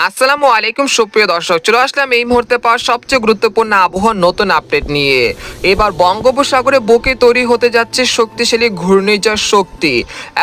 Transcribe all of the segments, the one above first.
আসসালামু আলাইকুম সুপ্রিয় দর্শক, চলে আসলাম এই মুহূর্তে পাওয়া সবচেয়ে গুরুত্বপূর্ণ আবহাওয়ার নতুন আপডেট নিয়ে। এবার বঙ্গোপসাগরে বুকে তৈরি হতে যাচ্ছে শক্তিশালী ঘূর্ণিঝড় শক্তি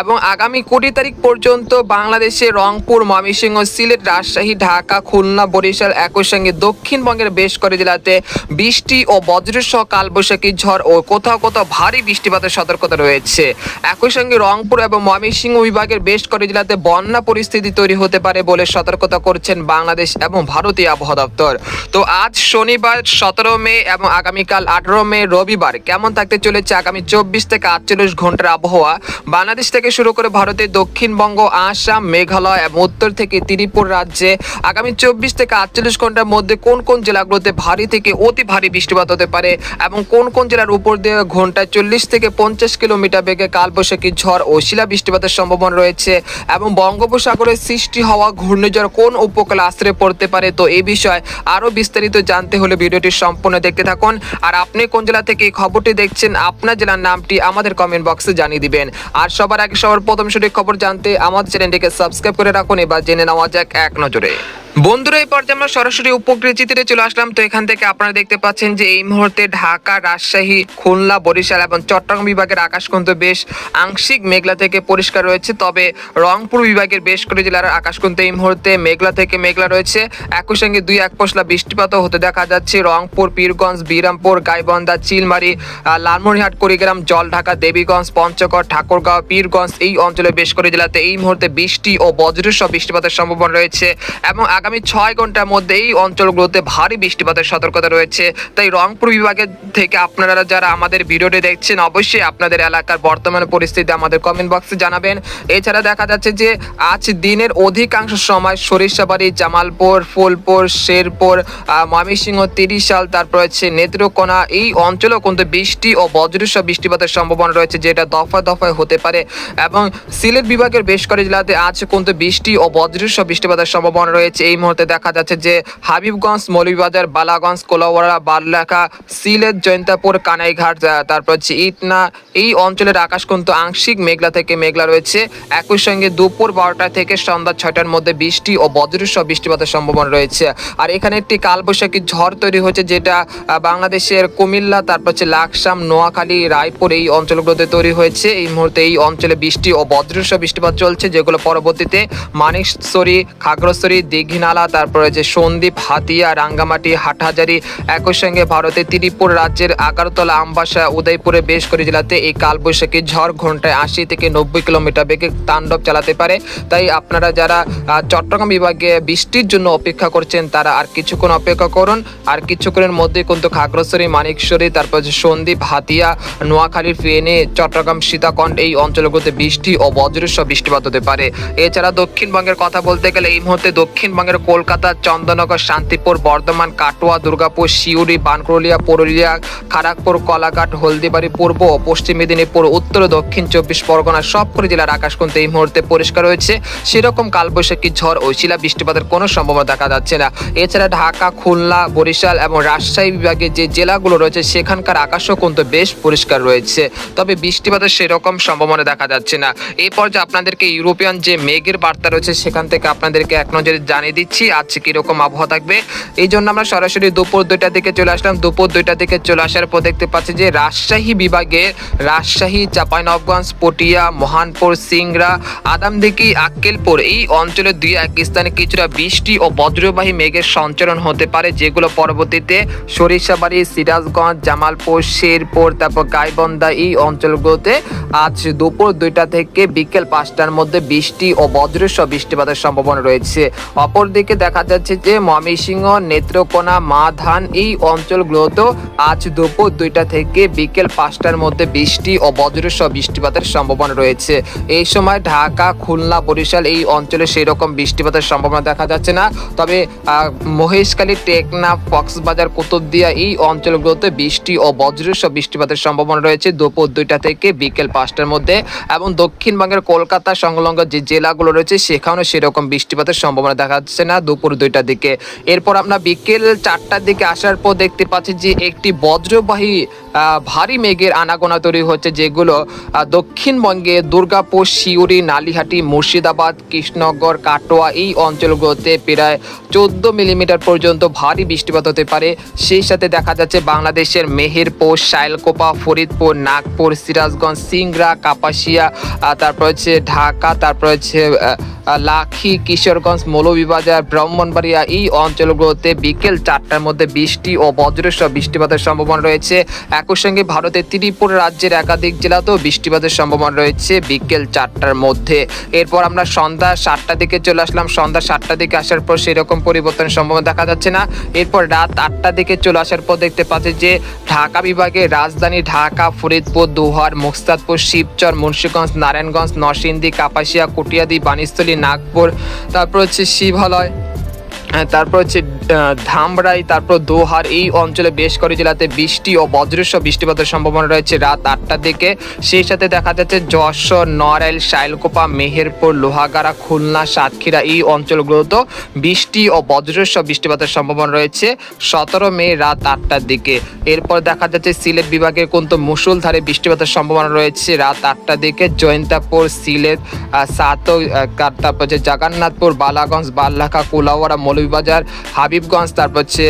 এবং আগামী 20 তারিখ পর্যন্ত বাংলাদেশে রংপুর, ময়মনসিংহ, সিলেট, রাজশাহী, ঢাকা, খুলনা, বরিশাল একই সঙ্গে দক্ষিণবঙ্গের বেশ কয়েকটি জেলাতে বৃষ্টি ও বজ্রসহ কালবৈশাখী ঝড় ও কোথাও কোথাও ভারী বৃষ্টিপাতের সতর্কতা রয়েছে। একই সঙ্গে রংপুর এবং ময়মনসিংহ বিভাগের বেশ কয়েকটি জেলাতে বন্যা পরিস্থিতি তৈরি হতে পারে বলে সতর্কতা করছেন বাংলাদেশ এবং ভারতীয় আবহাওয়া দপ্তর। তো আজ শনিবার 17 মে এবং আগামীকাল 18 মে রবিবার কেমন থাকতে চলেছে আগামী 24 থেকে 48 ঘন্টার আবহাওয়া বাংলাদেশ থেকে শুরু করে ভারতের দক্ষিণবঙ্গ, আসাম, মেঘালয় এবং উত্তর থেকে ত্রিপুরা রাজ্যে আগামী 24 থেকে 48 ঘন্টার মধ্যে কোন কোন জেলাগুলোতে ভারী থেকে অতি ভারী বৃষ্টিপাত হতে পারে এবং কোন কোন জেলার উপর দিয়ে ঘন্টায় 40 থেকে 50 কিলোমিটার বেগে কালবৈশাখী ঝড় ও শিলা বৃষ্টিপাতের সম্ভাবনা রয়েছে এবং বঙ্গোপসাগরে সৃষ্টি হওয়া ঘূর্ণিঝড় কোন উপকূলে আশ্রয় পড়তে পারে। তো এই বিষয়ে আরো বিস্তারিত জানতে হলে ভিডিওটি সম্পূর্ণ দেখতে থাকুন। আর আপনি কোন জেলা থেকে এই খবরটি দেখছেন, আপনার জেলার নামটি আমাদের কমেন্ট বক্সে জানিয়ে দিবেন। আর সবার আগে সবার প্রথম সঠিক খবর জানতে আমাদের চ্যানেলটিকে সাবস্ক্রাইব করে রাখুন। এবার জেনে নেওয়া যাক এক নজরে। বন্ধুরা, এই পর্যায়ে আমরা সরাসরি উপগ্রহ চিত্রে চলে আসলাম। তো এখান থেকে আপনারা দেখতে পাচ্ছেন যে এই মুহূর্তে ঢাকা, রাজশাহী, খুলনা, বরিশাল এবং চট্টগ্রাম বিভাগের আকাশ কিন্তু বেশ আংশিক মেঘলা থেকে পরিষ্কার রয়েছে। তবে রংপুর বিভাগের বেশ কয়েকটি জেলার আকাশ কিন্তু এই মুহূর্তে মেঘলা থেকে মেঘলা রয়েছে। একই সঙ্গে 2-1 পশলা বৃষ্টিপাতও হতে দেখা যাচ্ছে রংপুর, পীরগঞ্জ, বিরামপুর, গাইবান্ধা, চিলমারি, লালমনিরহাট, কুড়িগ্রাম, জলঢাকা, দেবীগঞ্জ, পঞ্চগড়, ঠাকুরগাঁও, পীরগঞ্জ এই অঞ্চলের বেশ কয়েকটি জেলাতে এই মুহূর্তে বৃষ্টি ও বজ্রসহ বৃষ্টিপাতের সম্ভাবনা রয়েছে এবং আগামী 6 ঘন্টার মধ্যে এই অঞ্চলগুলোতে ভারী বৃষ্টিপাতের সতর্কতা রয়েছে। তাই রংপুর বিভাগের থেকে আপনারা যারা আমাদের ভিডিওটি দেখছেন অবশ্যই আপনাদের এলাকার বর্তমান পরিস্থিতি আমাদের কমেন্ট বক্সে জানাবেন। এছাড়া দেখা যাচ্ছে যে আজ দিনের অধিকাংশ সময় সরিষাবাড়ি, জামালপুর, ফুলপুর, শেরপুর, ময়মনসিংহ, ত্রিশাল, তারপর হচ্ছে নেত্রকোনা এই অঞ্চলেও কিন্তু বৃষ্টি ও বজ্রসহ বৃষ্টিপাতের সম্ভাবনা রয়েছে, যেটা দফায় দফায় হতে পারে এবং সিলেট বিভাগের বেশ কয়েকটি জেলাতে আজ কিন্তু বৃষ্টি ও বজ্রসহ বৃষ্টিপাতের সম্ভাবনা রয়েছে। এই মুহূর্তে দেখা যাচ্ছে যে হাবিবগঞ্জ, মৌলভীবাজার, বালাগঞ্জ, কোলাউড়া, বারলেখা, সিলেট, জয়ন্তাপুর, কানাইঘাট, তারপর হচ্ছে ইটনা এই অঞ্চলের আকাশ কিন্তু আংশিক মেঘলা থেকে মেঘলা রয়েছে। একই সঙ্গে দুপুর 12টা থেকে সন্ধ্যা 6টার মধ্যে বৃষ্টি ও বজ্রসহ বৃষ্টিপাতের সম্ভাবনা রয়েছে। আর এখানে একটি কালবৈশাখী ঝড় তৈরি হয়েছে, যেটা বাংলাদেশের কুমিল্লা, তারপর হচ্ছে লাকসাম, নোয়াখালী, রায়পুর এই অঞ্চলগুলোতে তৈরি হয়েছে। এই মুহূর্তে এই অঞ্চলে বৃষ্টি ও বজ্রসহ বৃষ্টিপাত চলছে, যেগুলো পরবর্তীতে মানিকছড়ি, খাগড়াছড়ি, দীঘিনালা, তারপরে যে সন্দ্বীপ, হাতিয়া, রাঙ্গামাটি, হাটহাজারি একই সঙ্গে ভারতের ত্রিপুরা রাজ্যের আগরতলা, আমবাসা, উদয়পুরে বেশ কয়েকটি জেলাতে এই কালবৈশাখী ঝড় ঘন্টায় 80 থেকে 90 কিলোমিটার বেগে তাণ্ডব চালাতে পারে। তাই আপনারা যারা চট্টগ্রাম বিভাগে বৃষ্টির জন্য অপেক্ষা করছেন তারা আর কিছুক্ষণ অপেক্ষা করুন। আর কিছুক্ষণের মধ্যে কিন্তু খাগড়াছড়ি, মানিকছড়ি, তারপর যে সন্দ্বীপ, হাতিয়া, নোয়াখালী, ফেনী, চট্টগ্রাম, সীতাকুণ্ড এই অঞ্চলগুলোতে বৃষ্টি ও বজ্রসহ বৃষ্টিপাত হতে পারে। এছাড়া দক্ষিণবঙ্গের কথা বলতে গেলে এই মুহূর্তে দক্ষিণবঙ্গের কলকাতা, চন্দননগর, শান্তিপুর, বর্ধমান, কাটোয়া, দুর্গাপুর, শিউরি, বানকুড়িয়া, পুরুলিয়া, খড়গপুর, কলাঘাট, হলদিবাড়ি, পূর্ব ও পশ্চিম মেদিনীপুর, উত্তর ও দক্ষিণ 24 পরগনা সবকটি জেলার আকাশ কিন্তু এই মুহূর্তে পরিষ্কার রয়েছে। সেরকম কালবৈশাখী ঝড় ও শিলা বৃষ্টিপাতের কোনো সম্ভাবনা দেখা যাচ্ছে না। এছাড়া ঢাকা, খুলনা, বরিশাল এবং রাজশাহী বিভাগে যে জেলাগুলো রয়েছে সেখানকার আকাশও কিন্তু বেশ পরিষ্কার রয়েছে, তবে বৃষ্টিপাতের সেরকম সম্ভাবনা দেখা যাচ্ছে না। এই পর্যায়ে আপনাদেরকে ইউরোপিয়ান যে মেঘের বার্তা রয়েছে সেখান থেকে আপনাদেরকে এক নজরে জানিয়ে দিচ্ছি আজ কিরকম আবহাওয়া থাকবে। এই জন্য আমরা সরাসরি দুপুর 2টার দিকে চলে আসলাম। দুপুর 2টার দিকে চলে আসার পর দেখতে পাচ্ছি যে রাজশাহী বিভাগে রাজশাহী, চাঁপাইনবাবগঞ্জ, পটিয়া, মহানপুর, সিংড়া, আদামদিঘি, আক্কেলপুর এই অঞ্চলের 2-1 স্থানে কিছুটা বৃষ্টি ও বজ্রবাহী মেঘের সঞ্চারণ হতে পারে, যেগুলো পরবর্তীতে সরিষাবাড়ি, সিরাজগঞ্জ, জামালপুর, শেরপুর, তারপর গাইবান্ধা এই অঞ্চলগুলোতে আজ দুপুর 2টা থেকে বিকেল 5টার মধ্যে বৃষ্টি ও বজ্রসহ বৃষ্টিপাতের সম্ভাবনা রয়েছে। অপরদিকে দেখা যাচ্ছে যে ময়মনসিংহ, নেত্রকোনা, মাধান এই অঞ্চলগুলোতেও আজ দুপুর 2টা থেকে বিকেল 5টার মধ্যে বৃষ্টি ও বজ্রসহ বৃষ্টিপাতের সম্ভাবনা রয়েছে। এই সময় ঢাকা, খুলনা, বরিশাল এই অঞ্চলে সেই রকম বৃষ্টিপাতের সম্ভাবনা দেখা যাচ্ছে না। তবে মহেশখালী, টেকনাফ, কক্সবাজার, কুতুবদিয়া এই অঞ্চলগুলোতে বৃষ্টি ও বজ্রসহ বৃষ্টিপাতের সম্ভাবনা রয়েছে দুপুর 2টা থেকে বিকেল 5টার মধ্যে এবং দক্ষিণবঙ্গের কলকাতা সংলগ্ন যে জেলাগুলো রয়েছে সেখানেও সেরকম বৃষ্টিপাতের সম্ভাবনা দেখা যাচ্ছে। আসছে না দুপুর 2টার দিকে। এরপর আমরা বিকেল 4টার দিকে আসার পর দেখতে পাচ্ছি যে একটি বজ্রবাহী ভারী মেঘের আনাগোনা তৈরি হচ্ছে, যেগুলো দক্ষিণবঙ্গে দুর্গাপুর, সিউড়ি, নালিহাটি, মুর্শিদাবাদ, কৃষ্ণনগর, কাটোয়া এই অঞ্চলগুলোতে প্রায় 14 মিলিমিটার পর্যন্ত ভারী বৃষ্টিপাত হতে পারে। সেই সাথে দেখা যাচ্ছে বাংলাদেশের মেহেরপুর, শাইলকোপা, ফরিদপুর, নাগপুর, সিরাজগঞ্জ, সিংড়া, কাপাসিয়া, তারপর হচ্ছে ঢাকা, তারপর হচ্ছে লাখি, কিশোরগঞ্জ, মৌলভীবাজার, ব্রাহ্মণবাড়িয়া এই অঞ্চলগুলোতে বিকেল 4টার মধ্যে বৃষ্টি ও বজ্রসহ বৃষ্টিপাতের সম্ভাবনা রয়েছে। একই সঙ্গে ভারতের ত্রিপুরা রাজ্যের একাধিক জেলাতেও বৃষ্টিপাতের সম্ভাবনা রয়েছে বিকেল 4টার মধ্যে। এরপর আমরা সন্ধ্যা 7টার দিকে চলে আসলাম। সন্ধ্যা 7টার দিকে আসার পর সেরকম পরিবর্তনের সম্ভাবনা দেখা যাচ্ছে না। এরপর রাত 8টার দিকে চলে আসার পর দেখতে পাচ্ছি যে ঢাকা বিভাগে রাজধানী ঢাকা, ফরিদপুর, দোহার, মুকতাদপুর, শিবচর, মুন্সিগঞ্জ, নারায়ণগঞ্জ, নরসিংদী, কাপাসিয়া, কটিয়াদি, বাণীস্থলী, নাগপুর, তারপর হচ্ছে শিবহলয়, তারপর হচ্ছে ধামরাই, তারপর দোহার এই অঞ্চলে বেশ কয়েকটি জেলাতে বৃষ্টি ও বজ্রসহ বৃষ্টিপাতের সম্ভাবনা রয়েছে রাত 8টার দিকে। সেই সাথে দেখা যাচ্ছে যশোর, নড়াইল, শাইলকোপা, মেহেরপুর, লোহাগাড়া, খুলনা, সাতক্ষীরা এই অঞ্চলগুলোতেও বৃষ্টি ও বজ্রসহ বৃষ্টিপাতের সম্ভাবনা রয়েছে 17 মে রাত 8টার দিকে। এরপর দেখা যাচ্ছে সিলেট বিভাগের কিন্তু মুষলধারে বৃষ্টিপাতের সম্ভাবনা রয়েছে রাত 8টার দিকে। জৈন্তাপুর, সিলেট, সাতক, তারপর হচ্ছে জগন্নাথপুর, বালাগঞ্জ, বাল্লাখা, কুলাউড়া, মৌলভীবাজার, হাবিবগঞ্জ, তারপর হচ্ছে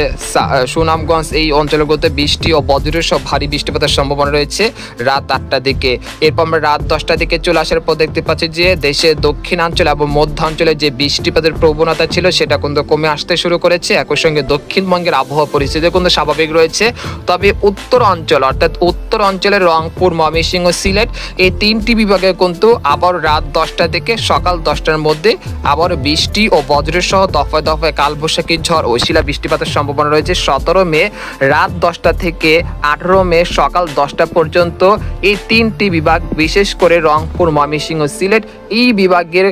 সুনামগঞ্জ এই অঞ্চলগুলোতে বৃষ্টি ও বজ্রসহ ভারী বৃষ্টিপাতের সম্ভাবনা রয়েছে রাত 8টার দিকে। এরপর আমরা রাত 10টার দিকে চলে আসার পর দেখতে পাচ্ছি যে দেশের দক্ষিণাঞ্চল এবং মধ্যাঞ্চলে যে বৃষ্টিপাতের প্রবণতা ছিল সেটা কিন্তু কমে আসতে শুরু করেছে। একই সঙ্গে দক্ষিণবঙ্গের আবহাওয়া পরিস্থিতি কিন্তু স্বাভাবিক রয়েছে। তবে উত্তর অঞ্চল অর্থাৎ উত্তর অঞ্চলের রংপুর, ময়মনসিংহ, সিলেট এই 3টি বিভাগে কিন্তু আবার রাত 10টা থেকে সকাল 10টার মধ্যে আবার বৃষ্টি ও বজ্রসহ দফায় দফায় কালবৈশাখী ঝড় ও শিলা বৃষ্টিপাতের সম্ভাবনা রয়েছে 17 মে রাত 10টা থেকে 18 মে সকাল 10টা পর্যন্ত। এই 3টি বিভাগ বিশেষ করে রংপুর, ময়মনসিংহ, সিলেট এই বিভাগের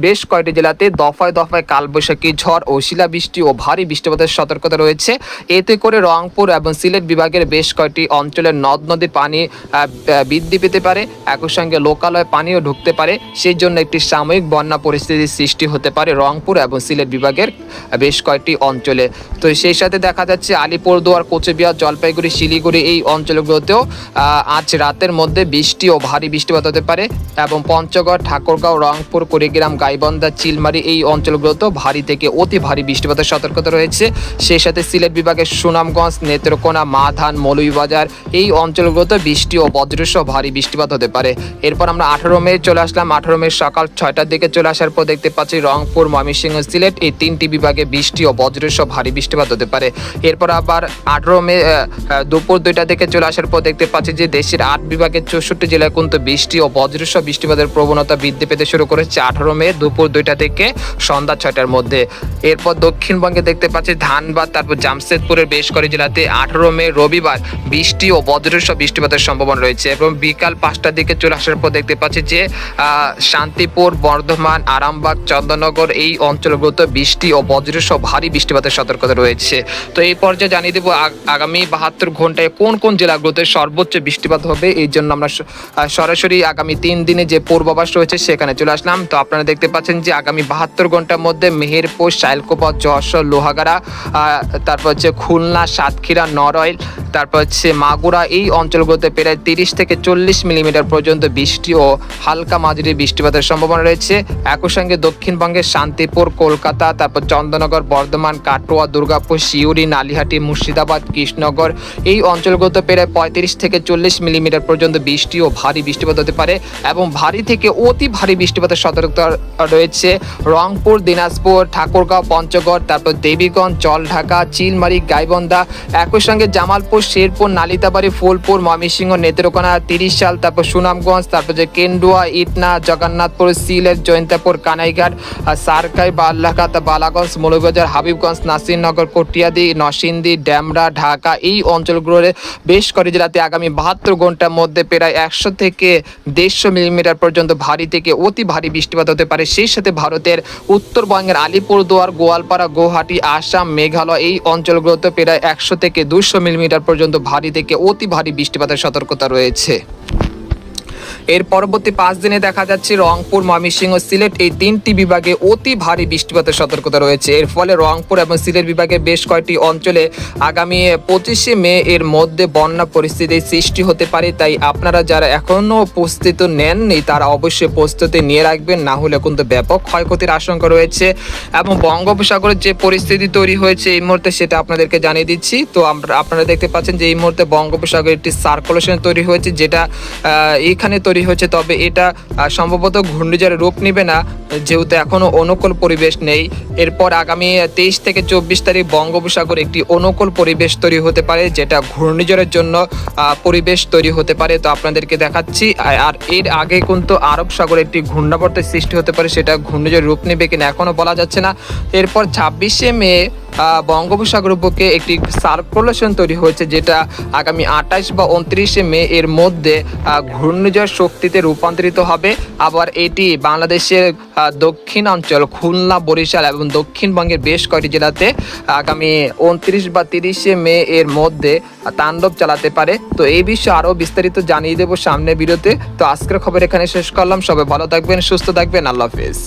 বেশ কয়েকটি জেলাতে দফায় দফায় কালবৈশাখী ঝড় ও শিলাবৃষ্টি ও ভারী বৃষ্টিপাতের সতর্কতা রয়েছে। এতে করে রংপুর এবং সিলেট বিভাগের বেশ কয়েকটি অঞ্চলের নদ নদীর পানি বৃদ্ধি পেতে পারে, একই সঙ্গে লোকালয়ে পানিও ঢুকতে পারে। সেই জন্য একটি সাময়িক বন্যা পরিস্থিতির সৃষ্টি হতে পারে রংপুর এবং সিলেট বিভাগের বেশ কয়েকটি অঞ্চলে। তো সেই সাথে দেখা যাচ্ছে আলিপুরদুয়ার, কোচবিহার, জলপাইগুড়ি, শিলিগুড়ি এই অঞ্চলগুলোতেও আজ রাতের মধ্যে বৃষ্টি ও ভারী বৃষ্টিপাত হতে পারে এবং পঞ্চগড়, ঠাকুরগাঁও, রংপুর, কুড়িগ্রাম, গাইবান্ধা, চিলমারি এই অঞ্চলগুলোতেও ভারী থেকে অতি ভারী বৃষ্টিপাতের সতর্কতা রয়েছে। সেই সাথে সিলেট বিভাগের সুনামগঞ্জ, নেত্রকোনা, মাধান, মৌলভীবাজার এই অঞ্চলগুলোতে বৃষ্টি ও বজ্রসহ ভারী বৃষ্টিপাত হতে পারে। এরপর আমরা 18 মে চলে আসলাম। 18 মে সকাল 6টার দিকে চলে আসার পর দেখতে পাচ্ছি রংপুর, ময়মনসিংহ, সিলেট এই 3টি বিভাগে বৃষ্টি ও বজ্রসহ ভারী বৃষ্টিপাত হতে পারে। এরপর আবার 18 মে দুপুর 2টা থেকে চলে আসার পর দেখতে পাচ্ছি যে দেশের 8 বিভাগের 64 জেলায় কিন্তু বৃষ্টি ও বজ্রসহ বৃষ্টিপাতের প্রবণতা বৃদ্ধি পেতে শুরু করেছে 18 মে দুপুর 2টা থেকে সন্ধ্যা 6টার মধ্যে। এরপর দক্ষিণবঙ্গে দেখতে পাচ্ছি ধানবাদ, তারপর জামশেদপুরের বেশ কয়েকটি জেলাতে 18 মে রবিবার বৃষ্টি ও বজ্রসহ বৃষ্টিপাতের সম্ভাবনা রয়েছে। এবং বিকাল 5টার দিকে চলে আসার পর দেখতে পাচ্ছি যে শান্তিপুর, বর্ধমান, আরামবাগ, চন্দননগর এই অঞ্চলগুলোতে বৃষ্টি ও বজ্রসহ ভারী বৃষ্টিপাতের সতর্কতা রয়েছে। তো এই পর্যায়ে জানিয়ে দেবো আগামী 72 ঘন্টায় কোন কোন জেলাগুলোতে সর্বোচ্চ বৃষ্টিপাত হবে। এই জন্য আমরা সরাসরি আগামী 3 দিনে যে পূর্বাভাস রয়েছে সেখানে চলে আসলাম। তো আপনারা দেখতে পাচ্ছেন যে আগামী 72 ঘন্টার মধ্যে মেহেরপুর, শাইলকোপা, যশোর, লোহাগাড়া, তারপর হচ্ছে খুলনা, সাতক্ষীরা, নড়াইল, তারপর হচ্ছে মাগুরা এই অঞ্চলগুলোতে প্রায় 30 থেকে 40 মিলিমিটার পর্যন্ত বৃষ্টি ও হালকা মাঝারি বৃষ্টিপাতের সম্ভাবনা রয়েছে। একই সঙ্গে দক্ষিণবঙ্গের শান্তিপুর, কলকাতা, তারপর চন্দননগর, বর্ধমান, কাটোয়া, দুর্গাপুর, সিউড়ি, নালিহাটি, মুর্শিদাবাদ, কৃষ্ণনগর এই অঞ্চলগুলোতে প্রায় 35 থেকে 40 মিলিমিটার পর্যন্ত বৃষ্টি ও ভারী বৃষ্টিপাত হতে পারে এবং ভারী থেকে অতি ভারী বৃষ্টিপাতের সতর্কতা রয়েছে রংপুর, দিনাজপুর, ঠাকুরগাঁও, পঞ্চগড়, তারপর দেবীগঞ্জ, জলঢাকা, চিলমারি, গাইবান্ধা, একই সঙ্গে জামালপুর, শেরপুর, নালিতাবাড়ি, ফুলপুর, ময়মনসিংহ, নেত্রকোনা, 30 সাল, তারপর সুনামগঞ্জ, তারপর যে কেন্দুয়া, ইটনা, জগন্নাথপুর, সিলেট, জৈন্তাপুর, কানাইঘাট, সারকাই, বাল্লাখা, বালাগঞ্জ, মৌলভীবাজার, হাবিবগঞ্জ, নাসিরনগর, কটিয়াদি, নরসিংদী, ড্যামরা, ঢাকা এই অঞ্চলগুলোর বেশ কয়েকটি জেলাতে আগামী 72 ঘন্টার মধ্যে প্রায় 100 থেকে 150 মিলিমিটার পর্যন্ত ভারী থেকে অতি ভারী বৃষ্টিপাত হতে পারে। সেই সাথে ভারতের উত্তরবঙ্গের আলিপুরদুয়ার, গোয়ালপাড়া, গুয়াহাটি, আসাম, মেঘালয় এই অঞ্চলগুলোতে প্রায় 100 থেকে 200 মিলিমিটার পর্যন্ত ভারী থেকে অতি ভারী বৃষ্টিপাতের সতর্কতা রয়েছে। এর পরবর্তী 5 দিনে দেখা যাচ্ছে রংপুর, ময়মনসিংহ, সিলেট এই 3টি বিভাগে অতি ভারী বৃষ্টিপাতের সতর্কতা রয়েছে। এর ফলে রংপুর এবং সিলেট বিভাগের বেশ কয়েকটি অঞ্চলে আগামী 25শে মে এর মধ্যে বন্যা পরিস্থিতির সৃষ্টি হতে পারে। তাই আপনারা যারা এখনো প্রস্তুতি নেননি তারা অবশ্যই প্রস্তুতি নিয়ে রাখবেন, না হলে কিন্তু ব্যাপক ক্ষয়ক্ষতির আশঙ্কা রয়েছে। এবং বঙ্গোপসাগরের যে পরিস্থিতি তৈরি হয়েছে এই মুহূর্তে সেটা আপনাদেরকে জানিয়ে দিচ্ছি। তো আপনারা দেখতে পাচ্ছেন যে এই মুহূর্তে বঙ্গোপসাগরে একটি সার্কুলেশন তৈরি হয়েছে, যেটা এখানে তৈরি হয়েছে, তবে এটা সম্ভবত ঘূর্ণিঝড়ের রূপ নেবে না, যেহেতু এখনো অনুকূল পরিবেশ নেই। এরপর আগামী 23 থেকে 24 তারিখ বঙ্গোপসাগর একটি অনুকূল পরিবেশ তৈরি হতে পারে, যেটা ঘূর্ণিঝড়ের জন্য পরিবেশ তৈরি হতে পারে। তো আপনাদেরকে দেখাচ্ছি। আর এর আগে কিন্তু আরব সাগরে একটি ঘূর্ণাবর্তের সৃষ্টি হতে পারে, সেটা ঘূর্ণিঝড়ের রূপ নেবে কিনা এখনো বলা যাচ্ছে না। এরপর 26শে মে বঙ্গোপসাগরের বুকে একটি সার্কুলেশন তৈরি হয়েছে, যেটা আগামী 28 বা 29শে মে এর মধ্যে ঘূর্ণিঝড় শক্তিতে রূপান্তরিত হবে। আবার এটি বাংলাদেশের দক্ষিণাঞ্চল খুলনা, বরিশাল এবং দক্ষিণবঙ্গের বেশ কয়েকটি জেলাতে আগামী 29 বা 30শে মে এর মধ্যে তাণ্ডব চালাতে পারে। তো এই বিষয়ে আরও বিস্তারিত জানিয়ে দেবো সামনের ভিডিওতে। তো আজকের খবর এখানে শেষ করলাম। সবাই ভালো থাকবেন, সুস্থ থাকবেন, আল্লাহ হাফেজ।